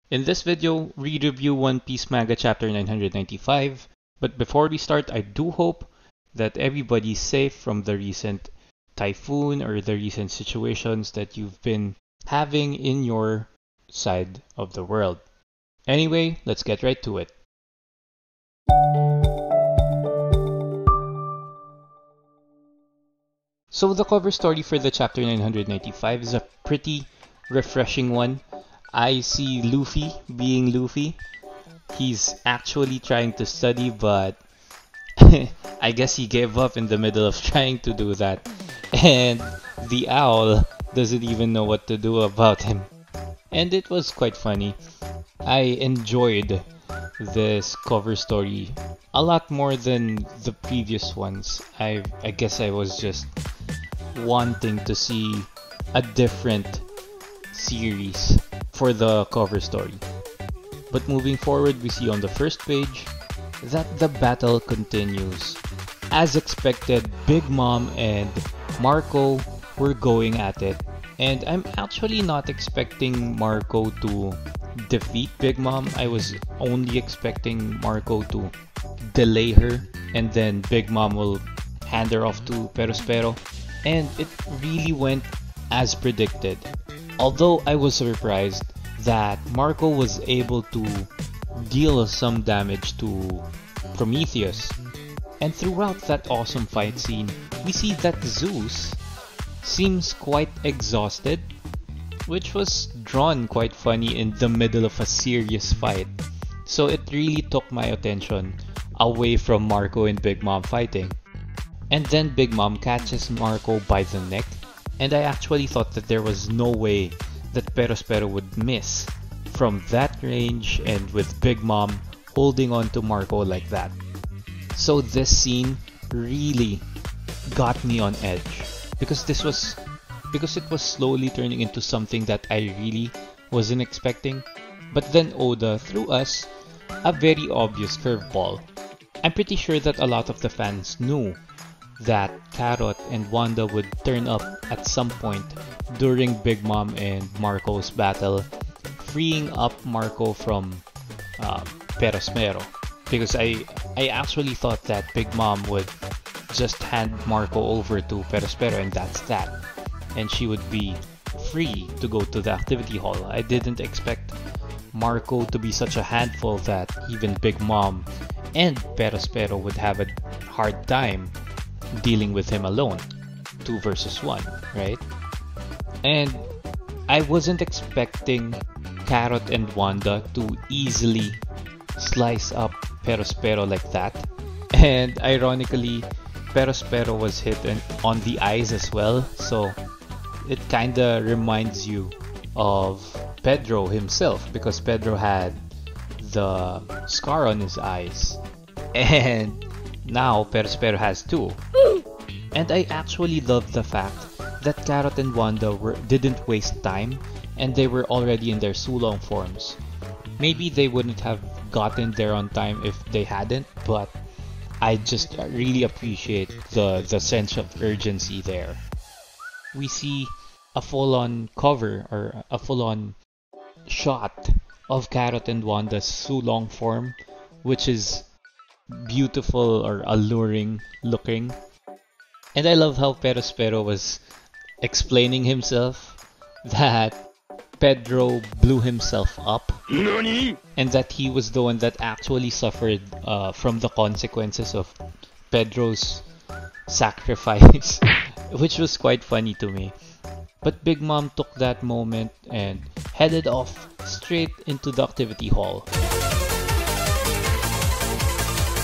In this video, we review One Piece Manga chapter 995, but before we start, I do hope that everybody's safe from the recent typhoon or the recent situations that you've been having in your side of the world. Anyway, let's get right to it. So the cover story for the chapter 995 is a pretty refreshing one. I see Luffy being Luffy. He's actually trying to study, but I guess he gave up in the middle of trying to do that. And the owl doesn't even know what to do about him. And it was quite funny. I enjoyed this cover story a lot more than the previous ones. I guess I was just wanting to see a different series for the cover story. But moving forward, we see on the first page that the battle continues. As expected, Big Mom and Marco were going at it, and I'm actually not expecting Marco to defeat Big Mom. I was only expecting Marco to delay her, and then Big Mom will hand her off to Perospero, and it really went as predicted. Although I was surprised that Marco was able to deal some damage to Prometheus. And throughout that awesome fight scene, we see that Zeus seems quite exhausted, which was drawn quite funny in the middle of a serious fight. So it really took my attention away from Marco and Big Mom fighting. And then Big Mom catches Marco by the neck, and I actually thought that there was no way that Perospero would miss from that range and with Big Mom holding on to Marco like that. So this scene really got me on edge because it was slowly turning into something that I really wasn't expecting. But then Oda threw us a very obvious curveball. I'm pretty sure that a lot of the fans knew that Carrot and Wanda would turn up at some point during Big Mom and Marco's battle, freeing up Marco from Perospero. Because I actually thought that Big Mom would just hand Marco over to Perospero and that's that. And she would be free to go to the activity hall. I didn't expect Marco to be such a handful that even Big Mom and Perospero would have a hard time dealing with him alone. 2 versus 1, right? And I wasn't expecting Carrot and Wanda to easily slice up Perospero like that. And ironically, Perospero was hit on the eyes as well, so it kinda reminds you of Pedro himself because Pedro had the scar on his eyes. And now Perospero has 2. And I actually love the fact that Carrot and Wanda didn't waste time and they were already in their Sulong forms. Maybe they wouldn't have gotten there on time if they hadn't, but I just really appreciate the sense of urgency there. We see a full-on cover or a full-on shot of Carrot and Wanda's Sulong form, which is beautiful or alluring looking. And I love how Perospero was explaining himself that Pedro blew himself up Nani? And that he was the one that actually suffered from the consequences of Pedro's sacrifice, which was quite funny to me. But Big Mom took that moment and headed off straight into the activity hall.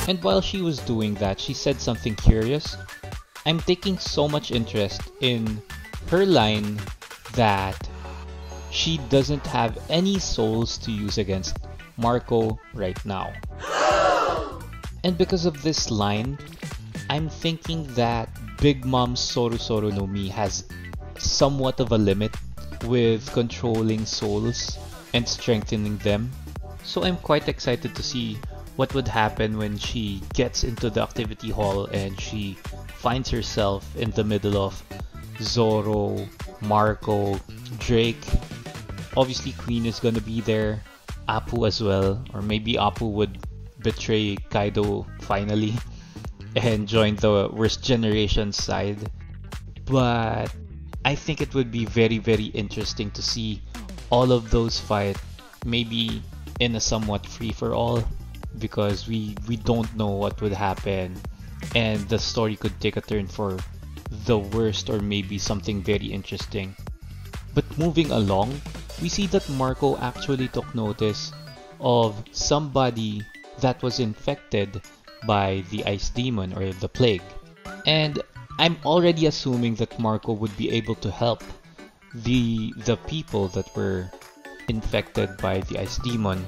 And while she was doing that, she said something curious. I'm taking so much interest in her line that she doesn't have any souls to use against Marco right now. And because of this line, I'm thinking that Big Mom's Soru Soru no Mi has somewhat of a limit with controlling souls and strengthening them. So I'm quite excited to see what would happen when she gets into the activity hall and she finds herself in the middle of Zoro, Marco, Drake. Obviously Queen is gonna be there. Apu as well, or maybe Apu would betray Kaido finally and join the worst generation side. But I think it would be very, very interesting to see all of those fight maybe in a somewhat free-for-all, because we don't know what would happen and the story could take a turn for the worst or maybe something very interesting. But moving along, we see that Marco actually took notice of somebody that was infected by the ice demon or the plague. And I'm already assuming that Marco would be able to help the people that were infected by the ice demon,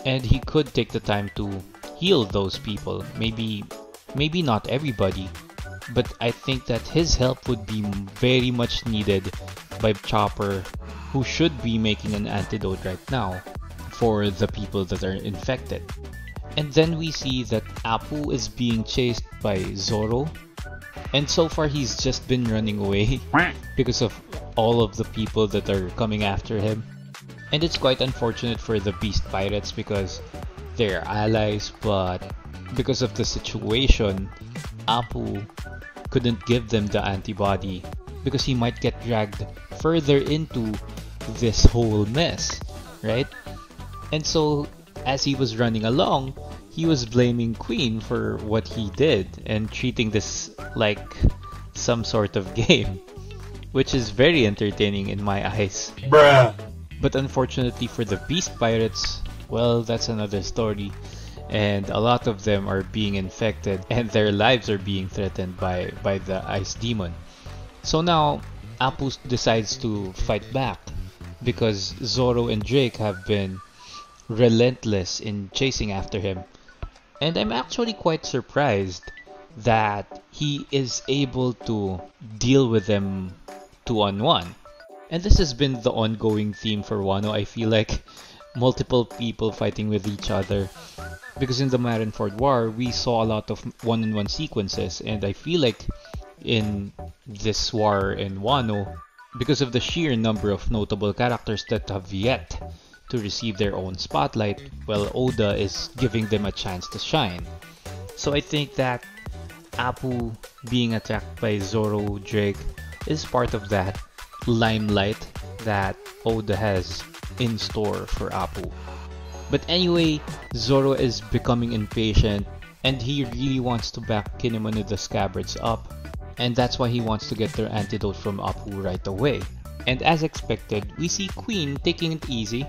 and he could take the time to heal those people. Maybe not everybody, but I think that his help would be very much needed by Chopper, who should be making an antidote right now for the people that are infected. And then we see that Apu is being chased by Zoro, and so far he's just been running away because of all of the people that are coming after him. And it's quite unfortunate for the Beast Pirates because they're allies, but because of the situation, Apu couldn't give them the antibody because he might get dragged further into this whole mess, right? And so as he was running along, he was blaming Queen for what he did and treating this like some sort of game, which is very entertaining in my eyes. Bruh. But unfortunately for the Beast Pirates, well, that's another story, and a lot of them are being infected and their lives are being threatened by the ice demon. So now Apu decides to fight back because Zoro and Drake have been relentless in chasing after him. And I'm actually quite surprised that he is able to deal with them 2-on-1. And this has been the ongoing theme for Wano. I feel like multiple people fighting with each other, because in the Marineford War we saw a lot of one-on-one sequences, and I feel like in this war in Wano, because of the sheer number of notable characters that have yet to receive their own spotlight, well, Oda is giving them a chance to shine. So I think that Apu being attacked by Zoro, Drake is part of that limelight that Oda has in store for Apu. But anyway, Zoro is becoming impatient and he really wants to back Kinemon the Scabbards up, and that's why he wants to get their antidote from Apu right away. And as expected, we see Queen taking it easy,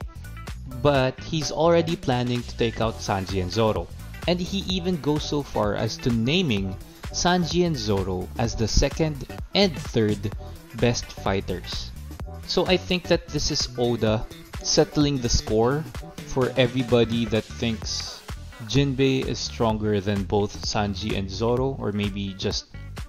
but he's already planning to take out Sanji and Zoro. And he even goes so far as to naming Sanji and Zoro as the second and third best fighters. So I think that this is Oda settling the score for everybody that thinks Jinbei is stronger than both Sanji and Zoro, or maybe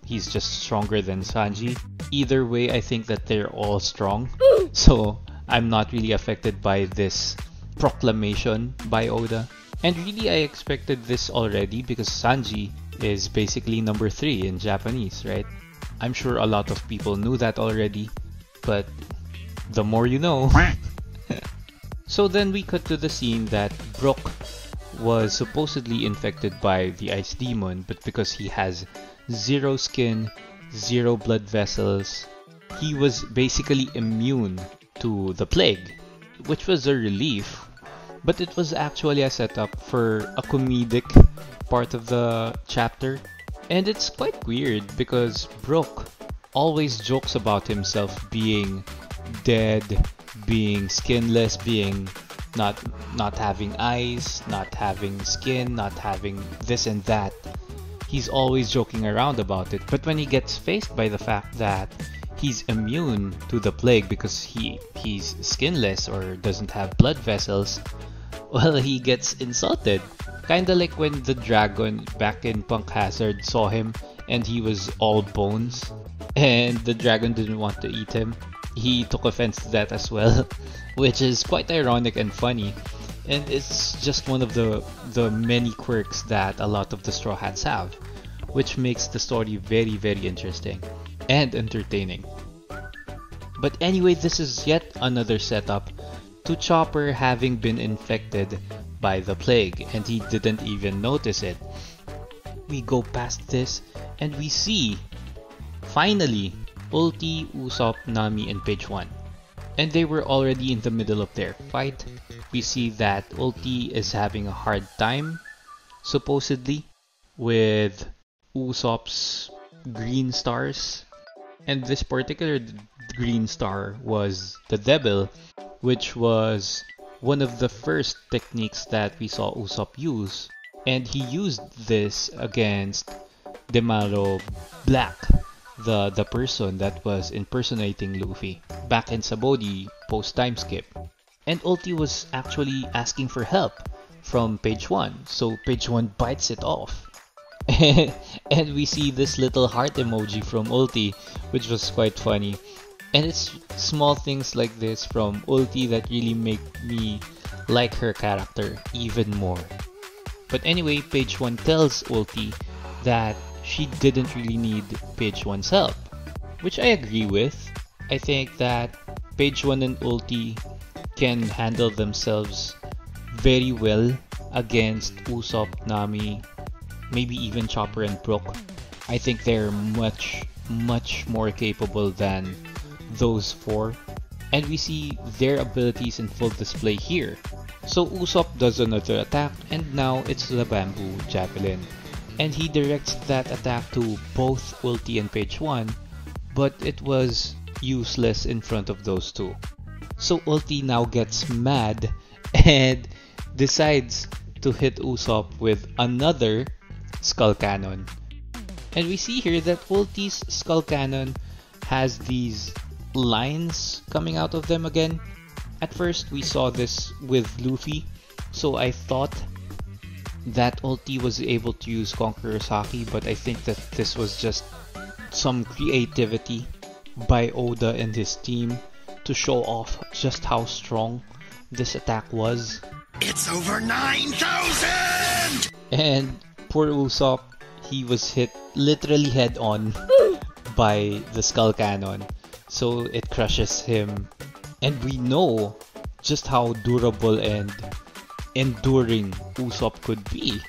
he's just stronger than Sanji. Either way, I think that they're all strong. So I'm not really affected by this proclamation by Oda. And really, I expected this already because Sanji is basically number 3 in Japanese, right? I'm sure a lot of people knew that already, but the more you know. So then we cut to the scene that Brook was supposedly infected by the ice demon, but because he has 0 skin, 0 blood vessels, he was basically immune to the plague, which was a relief. But it was actually a setup for a comedic part of the chapter. And it's quite weird because Brook always jokes about himself being dead, being skinless, being not having eyes, not having skin, not having this and that. He's always joking around about it. But when he gets faced by the fact that he's immune to the plague because he's skinless or doesn't have blood vessels, well, he gets insulted. Kinda like when the dragon back in Punk Hazard saw him and he was all bones and the dragon didn't want to eat him. He took offense to that as well, which is quite ironic and funny. And it's just one of the many quirks that a lot of the Straw Hats have, which makes the story very, very interesting and entertaining. But anyway, this is yet another setup to Chopper having been infected by the plague and he didn't even notice it. We go past this and we see, finally, Ulti, Usopp, Nami, and Page 1. And they were already in the middle of their fight. We see that Ulti is having a hard time, supposedly, with Usopp's green stars. And this particular green star was the Devil, which was one of the first techniques that we saw Usopp use. And he used this against Demaro Black, the person that was impersonating Luffy back in Sabodi post time skip. And Ulti was actually asking for help from Page 1, so Page 1 bites it off. And we see this little heart emoji from Ulti, which was quite funny. And it's small things like this from Ulti that really make me like her character even more. But anyway, Page 1 tells Ulti that she didn't really need Page 1's help, which I agree with. I think that Page 1 and Ulti can handle themselves very well against Usopp, Nami, maybe even Chopper and Brook. I think they're much more capable than those four, and we see their abilities in full display here. So Usopp does another attack, and now it's the Bamboo Javelin. And he directs that attack to both Ulti and Page 1, but it was useless in front of those two. So Ulti now gets mad and decides to hit Usopp with another Skull Cannon. And we see here that Ulti's Skull Cannon has these lines coming out of them again. At first we saw this with Luffy, so I thought that Ulti was able to use Conqueror's Haki, but I think that this was just some creativity by Oda and his team to show off just how strong this attack was. It's over 9,000! And poor Usopp, he was hit literally head on by the Skull Cannon, so it crushes him. And we know just how durable and enduring Usopp could be.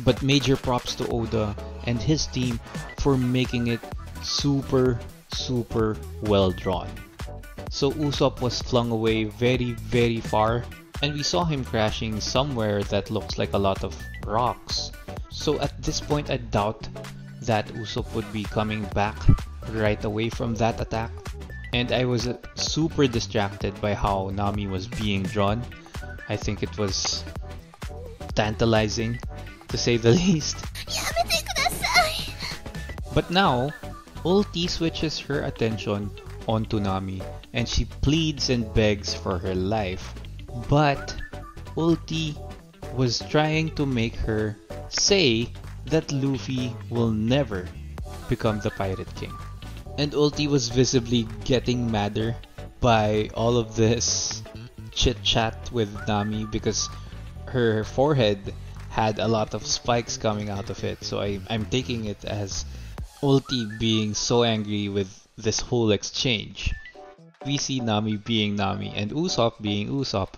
But major props to Oda and his team for making it super well drawn. So Usopp was flung away very far, and we saw him crashing somewhere that looks like a lot of rocks. So at this point I doubt that Usopp would be coming back right away from that attack. And I was super distracted by how Nami was being drawn. I think it was tantalizing, to say the least. But now, Ulti switches her attention onto Nami and she pleads and begs for her life. But Ulti was trying to make her say that Luffy will never become the Pirate King. And Ulti was visibly getting madder by all of this chit-chat with Nami because her forehead had a lot of spikes coming out of it. So I'm taking it as Ulti being so angry with this whole exchange. We see Nami being Nami and Usopp being Usopp.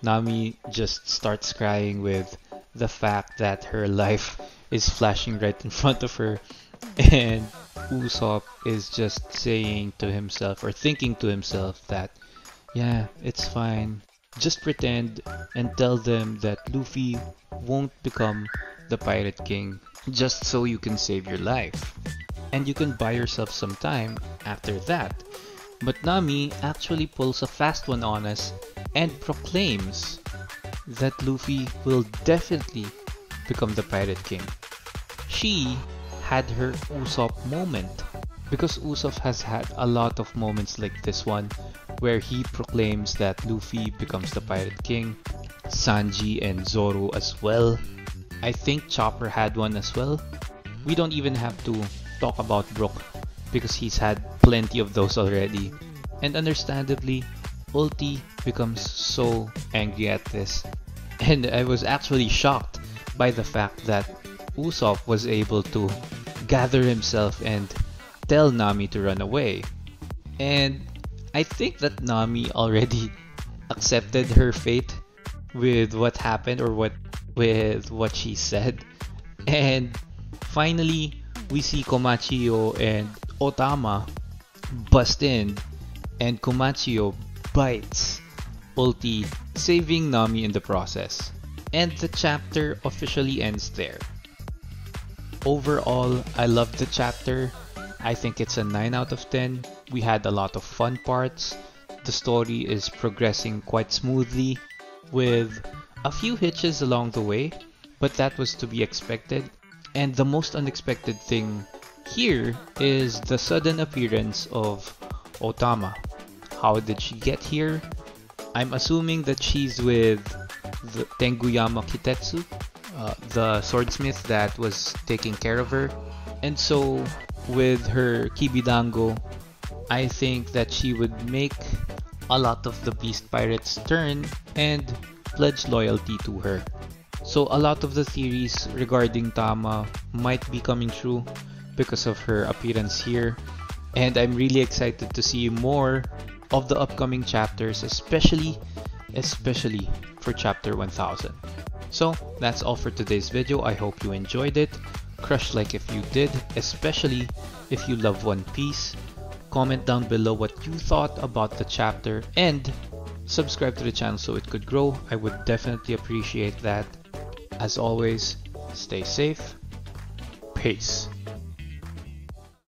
Nami just starts crying with the fact that her life is flashing right in front of her, and Usopp is just saying to himself or thinking to himself that, yeah, it's fine. Just pretend and tell them that Luffy won't become the Pirate King just so you can save your life. And you can buy yourself some time after that. But Nami actually pulls a fast one on us and proclaims that Luffy will definitely become the Pirate King. She had her Usopp moment, because Usopp has had a lot of moments like this one where he proclaims that Luffy becomes the Pirate King. Sanji and Zoro as well. I think Chopper had one as well. We don't even have to talk about Brook because he's had plenty of those already. And understandably, Ulti becomes so angry at this. And I was actually shocked by the fact that Usopp was able to gather himself and tell Nami to run away. And I think that Nami already accepted her fate with what happened or with what she said. And finally, we see Komachio and Otama bust in, and Komachio bites ulti, saving Nami in the process. And the chapter officially ends there. Overall, I loved the chapter. I think it's a 9 out of 10. We had a lot of fun parts. The story is progressing quite smoothly with a few hitches along the way, but that was to be expected. And the most unexpected thing here is the sudden appearance of Otama. How did she get here? I'm assuming that she's with the Tenguyama Kitetsu, the swordsmith that was taking care of her. And so with her Kibidango, I think that she would make a lot of the beast pirates turn and pledge loyalty to her. So a lot of the theories regarding Tama might be coming true because of her appearance here. And I'm really excited to see more of the upcoming chapters, especially for chapter 1000. So that's all for today's video. I hope you enjoyed it. Crush like if you did, especially if you love One Piece. Comment down below what you thought about the chapter and subscribe to the channel so it could grow. I would definitely appreciate that. As always, stay safe. Peace.